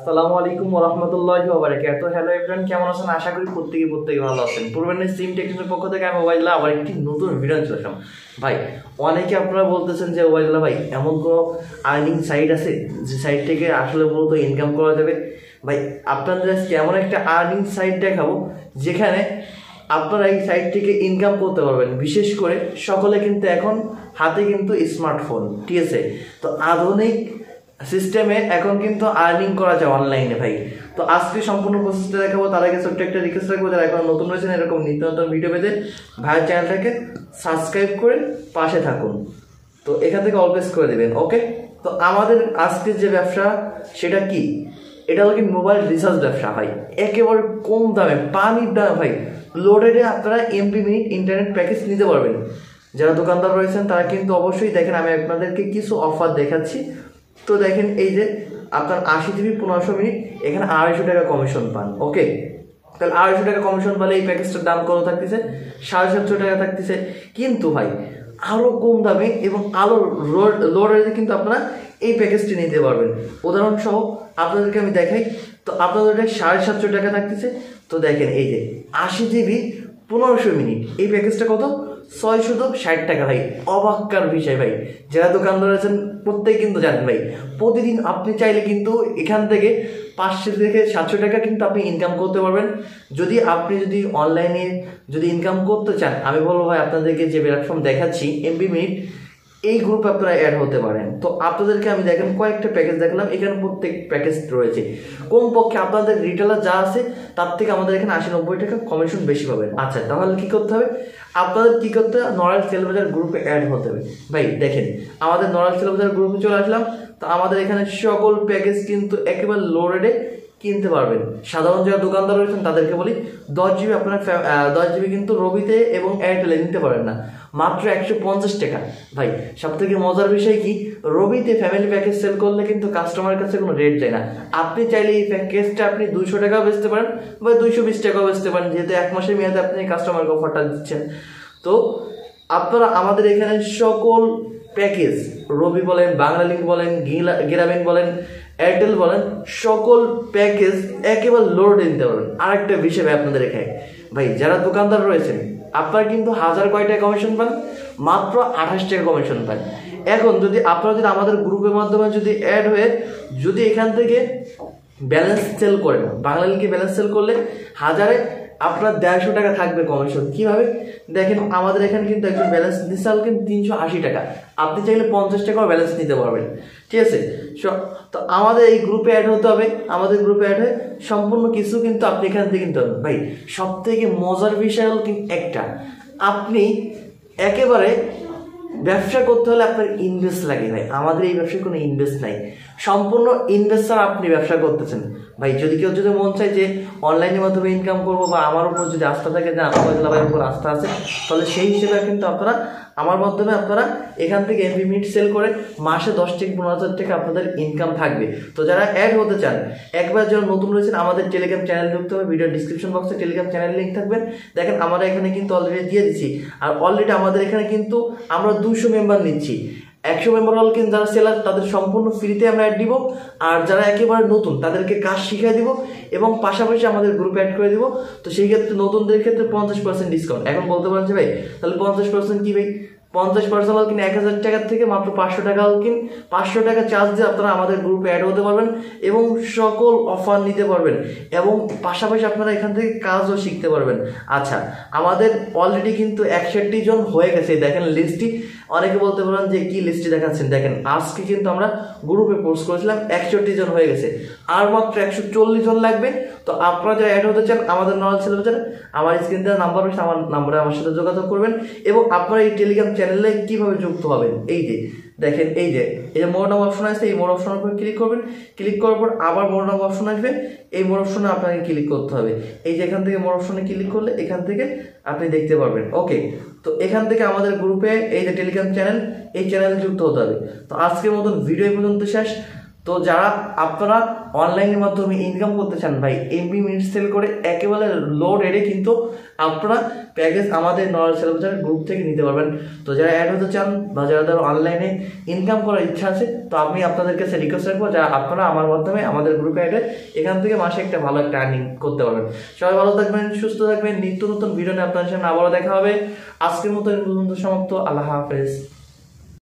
আসসালামু আলাইকুম ওয়া রাহমাতুল্লাহি ওয়া বারাকাতুহু। হ্যালো এভরিওয়ান, কেমন আছেন? আশা করি প্রত্যেকে ভালো আছেন। পূর্বের সিম টেকনিকের পক্ষ থেকে আমি ওবাইদুল্লাহ আবার একটি নতুন ভিডিও চলে আসলাম। ভাই, অনেকে আপনারা বলতেছেন যে ওবাইদুল্লাহ ভাই, এমন কোনো আর্নিং সাইট আছে যে সাইট থেকে আসলে মূলত ইনকাম করা যাবে? ভাই, আপনাদের আজকে এমন একটা আর্নিং সাইট দেখাবো যেখানে আপনারা এই সাইট থেকে ইনকাম করতে পারবেন। বিশেষ করে সকলে কিন্তু এখন হাতে কিন্তু স্মার্টফোন, ঠিক আছে? তো আধুনিক সিস্টেমে এখন কিন্তু আর্নিং করা যায় অনলাইনে ভাই। তো আজকে সম্পূর্ণ প্রসেসটা দেখাবো। তার আগে ছোট্ট একটা রিকোয়েস্ট রাখবো, যারা এখন নতুন রয়েছেন এরকম নিত্য নতুন ভিডিও পেতে ভাইয়ের চ্যানেলটাকে সাবস্ক্রাইব করে পাশে থাকুন। তো এখান থেকে অলওয়েজ করে দেবেন, ওকে? তো আমাদের আজকের যে ব্যবসা সেটা কি? এটা হলো কি মোবাইল রিচার্জ ব্যবসা ভাই। একেবারে কম দামে, পানির দামে ভাই, লোডেডে আপনারা এমবি মিনিট ইন্টারনেট প্যাকেজ নিতে পারবেন। যারা দোকানদার রয়েছেন তারা কিন্তু অবশ্যই দেখেন, আমি আপনাদেরকে কিছু অফার দেখাচ্ছি। তো দেখেন, এই যে আপনার 80 জিবি 1500 মিনিট, এখানে 250 টাকা কমিশন পান, ওকে? তাহলে 250 টাকা কমিশন পালে এই প্যাকেজটার দাম কত থাকতেছে? 750 টাকা থাকতেছে। কিন্তু ভাই আরও কম দামে এবং আরও লোডে কিন্তু আপনারা এই প্যাকেজটি নিতে পারবেন। উদাহরণসহ আপনাদেরকে আমি দেখাই। তো আপনাদের 750 টাকা থাকতেছে। তো দেখেন, এই যে 80 জিবি 1500 মিনিট, এই প্যাকেজটা কত? 660 টাকা ভাই। অবাক্কার বিষয় ভাই, যারা দোকানদার আছেন প্রত্যেকে কিন্তু জানেন ভাই, প্রতিদিন আপনি চাইলে কিন্তু এখান থেকে 500 থেকে 700 টাকা কিন্তু আপনি ইনকাম করতে পারবেন। যদি অনলাইনে ইনকাম করতে চান, আমি বলবো ভাই আপনাদেরকে যে প্ল্যাটফর্ম দেখাচ্ছি এমবি মিনিট, এই গ্রুপে আপনারা অ্যাড হতে পারেন। তো আপনাদেরকে আমি দেখেন কয়েকটা প্যাকেজ দেখলাম, এখানে প্রত্যেক প্যাকেজ রয়েছে। কমপক্ষে আপনাদের রিটেলার যা আছে তার থেকে আমাদের এখানে 80-90 টাকা কমিশন বেশি পাবেন। আচ্ছা, তাহলে কি করতে হবে? আপনাদের কি করতে হবে? নড়াইল সেলবাজার গ্রুপে অ্যাড হতে হবে ভাই। দেখেন, আমাদের নড়াইল সেলবাজার গ্রুপে চলে আসলাম। তো আমাদের এখানে সকল প্যাকেজ কিন্তু একেবারে লো রেটে কিনতে পারবেন। সাধারণ যারা দোকানদার রয়েছেন তাদেরকে বলি, 10 জিবি আপনারা 10 জিবি কিন্তু রবিতে এবং এয়ারটেলে নিতে পারেন না, মাত্র 150 টাকা ভাই। সব থেকে মজার বিষয় কি, রবিতে ফ্যামিলি প্যাকেজ সেল করলে কিন্তু কাস্টমারের কাছে কোনো রেট যায় না। আপনি চাইলে এই প্যাকেজটা আপনি 200 টাকাও বেচতে পারেন বা 220 টাকাও বেচতে পারেন, যেহেতু 1 মাসের মেয়াদে আপনি কাস্টমারকে অফারটা দিচ্ছেন। তো আপনারা আমাদের এখানে সকল প্যাকেজ, রবি বলেন, বাংলালিংক বলেন, গ্রামীণ বলেন, এয়ারটেল বলেন, সকল প্যাকেজ একেবারে লোড নিতে পারবেন। আরেকটা বিষয় ভাই আপনাদের এখানে ভাই, যারা দোকানদার রয়েছেন আপনারা কিন্তু 1000 কয় টাকা কমিশন পান? মাত্র 28 টাকা কমিশন পান। এখন আপনারা আমাদের গ্রুপের মাধ্যমে অ্যাড হয়ে এখান থেকে ব্যালেন্স সেল করেন, বাংলালিংকে ব্যালেন্স সেল করলে 1000-এ আপনার 150 টাকা থাকবে কমিশন। কিভাবে? দেখেন, আমাদের এখানে কিন্তু একজন ব্যালেন্স দিচ্ছে কিন্তু 380 টাকা, আপনি চাইলে 50 টাকাও ব্যালেন্স নিতে পারবেন, ঠিক আছে? তো আমাদের এই গ্রুপে অ্যাড হতে হবে। আমাদের গ্রুপে অ্যাড হয়ে সম্পূর্ণ কিছু কিন্তু আপনি এখান থেকে কিনতে পারবেন ভাই। সব থেকে মজার বিষয় হল কিন্তু একটা, আপনি একেবারে ব্যবসা করতে হলে আপনার ইনভেস্ট লাগে ভাই। আমাদের এই ব্যবসায় কোনো ইনভেস্ট নাই, সম্পূর্ণ ইনভেস্ট ছাড়া আপনি ব্যবসা করতেছেন ভাই। কেউ মন চায় যে অনলাইনের মাধ্যমে ইনকাম করবো, বা আমার উপর যদি আস্থা থাকে যে আমার ভাইয়ের উপর আস্থা আছে, তাহলে সেই হিসেবে কিন্তু আপনারা আমার মাধ্যমে আপনারা এখান থেকে এমবি মিনিট সেল করে মাসে 10 থেকে 15,000 টাকা আপনাদের ইনকাম থাকবে। তো যারা অ্যাড হতে চান, একবার যারা নতুন রয়েছেন, আমাদের টেলিগ্রাম চ্যানেল ঢুকতে হবে। ভিডিও ডিসক্রিপশন বক্সে টেলিগ্রাম চ্যানেল লিঙ্ক থাকবে, দেখেন আমরা এখানে কিন্তু অলরেডি দিয়ে দিচ্ছি। আর অলরেডি আমাদের এখানে কিন্তু আমরা 200 মেম্বার নিচ্ছি। 100 মেম্বার হল কিন্তু যারা সেলার, তাদের সম্পূর্ণ ফ্রিতে আমরা অ্যাড দিব। আর যারা একেবারে নতুন তাদেরকে কাজ শিখিয়ে দিব এবং পাশাপাশি আমাদের গ্রুপে অ্যাড করে দিব। তো সেই ক্ষেত্রে নতুনদের ক্ষেত্রে 50% ডিসকাউন্ট। এখন বলতে পারেন যে ভাই তাহলে 50% কি ভাই? 50% হল কিনা 1000 টাকার থেকে মাত্র 500 টাকা হল কিন 500 টাকা চার্জ দিয়ে আপনারা আমাদের গ্রুপে অ্যাড হতে পারবেন এবং সকল অফার নিতে পারবেন এবং পাশাপাশি আপনারা এখান থেকে কাজও শিখতে পারবেন। আচ্ছা, আমাদের অলরেডি কিন্তু 61 জন হয়ে গেছে। দেখেন লিস্টটি, অনেকে বলতে পারেন যে কি লিস্টটি দেখাচ্ছেন। দেখেন, আজকে কিন্তু আমরা গ্রুপে পোস্ট করেছিলাম, 61 জন হয়ে গেছে, আর মাত্র 140 জন লাগবে। তো আপনারা যারা অ্যাড হতে চান আমাদের নড়াইল সেলবাজার, আমার স্ক্রিন দেওয়া নাম্বার রয়েছে, আমার নাম্বারে আমার সাথে যোগাযোগ করবেন। এবং আপনারা এই টেলিগ্রাম চ্যানেলে কিভাবে যুক্ত হবেন, এই যে দেখেন, এই যে মোর নাম অপশন আসছে, এই মোর অপশনের উপর ক্লিক করবেন। ক্লিক করার পর আবার মোর নাম অপশন আসবে, এই মোর অপশনে আপনাকে ক্লিক করতে হবে। এই যে এখান থেকে মোর অপশনে ক্লিক করলে এখান থেকে আপনি দেখতে পারবেন, ওকে? তো এখান থেকে আমাদের গ্রুপে এই যে টেলিগ্রাম চ্যানেল, এই চ্যানেলে যুক্ত হতে হবে। তো আজকের মতন ভিডিও পর্যন্ত শেষ। তো যারা আপনারা অনলাইনের মাধ্যমে ইনকাম করতে চান ভাই, এমবি মিনিট সেল করে একেবারে লো রেটে কিন্তু আপনারা প্যাকেজ আমাদের নলেজ সেলবাজার গ্রুপ থেকে নিতে পারবেন। তো যারা অ্যাড হতে চান বা যারা অনলাইনে ইনকাম করার ইচ্ছা আছে, তো আমি আপনাদের কাছে রিকোয়েস্ট রাখবো যা আপনারা আমার মাধ্যমে আমাদের গ্রুপে অ্যাডে এখান থেকে মাসে একটা ভালো একটা আর্নিং করতে পারবেন। সবাই ভালো থাকবেন, সুস্থ থাকবেন, নিত্য নতুন ভিডিও নিয়ে আপনাদের সামনে আবারও দেখা হবে। আজকের মতো সমাপ্ত। আল্লাহ হাফেজ।